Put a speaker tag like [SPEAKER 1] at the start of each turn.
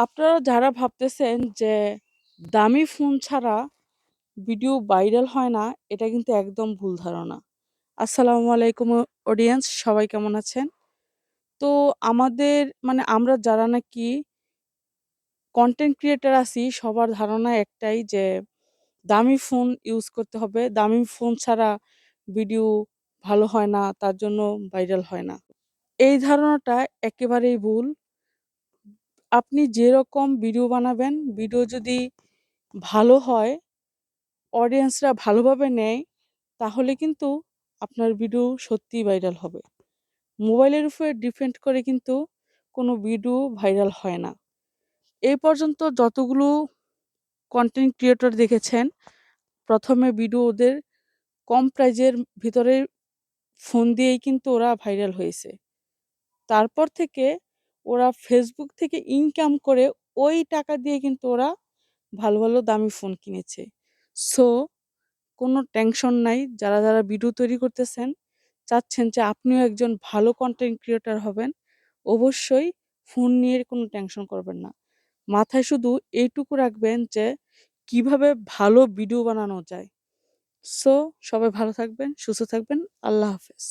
[SPEAKER 1] আপনারা যারা ভাবতেছেন যে দামি ফোন ছাড়া ভিডিও ভাইরাল হয় না, এটা কিন্তু একদম ভুল ধারণা। আসসালামু আলাইকুম অডিয়েন্স, সবাই কেমন আছেন? তো আমাদের আমরা যারা নাকি কনটেন্ট ক্রিয়েটর আছি সবার ধারণা একটাই যে দামি ফোন ইউজ করতে হবে। দামি ফোন ছাড়া ভিডিও ভালো হয় না, তার জন্য ভাইরাল হয় না। এই ধারণাটা একেবারেই ভুল। আপনি যেরকম ভিডিও বানাবেন, ভিডিও যদি ভালো হয়, অডিয়েন্সরা ভালোভাবে নেয়, তাহলে কিন্তু আপনার ভিডিও সত্যিই ভাইরাল হবে। মোবাইলের উপরে ডিপেন্ড করে কিন্তু কোনো ভিডিও ভাইরাল হয় না। এই পর্যন্ত যতগুলো কনটেন্ট ক্রিয়েটর দেখেছেন, ১ম এ ভিডিও ওদের কম প্রাইজের ভিতরে ফোন দিয়েই কিন্তু ওরা ভাইরাল হয়েছে। তারপর থেকে ওরা ফেসবুক থেকে ইনকাম করে ওই টাকা দিয়ে কিন্তু ওরা ভালো, ভালো দামি ফোন কিনেছে। সো কোনো টেনশন নাই। যারা ভিডিও তৈরি করতেছেন, চাচ্ছেন যে আপনিও একজন ভালো কনটেন্ট ক্রিয়েটর হবেন, অবশ্যই ফোন নিয়ে কোনো টেনশন করবেন না। মাথায় শুধু এইটুকু রাখবেন যে কিভাবে ভালো ভিডিও বানানো যায়। সো সবাই ভালো থাকবেন, সুস্থ থাকবেন। আল্লাহ হাফেজ।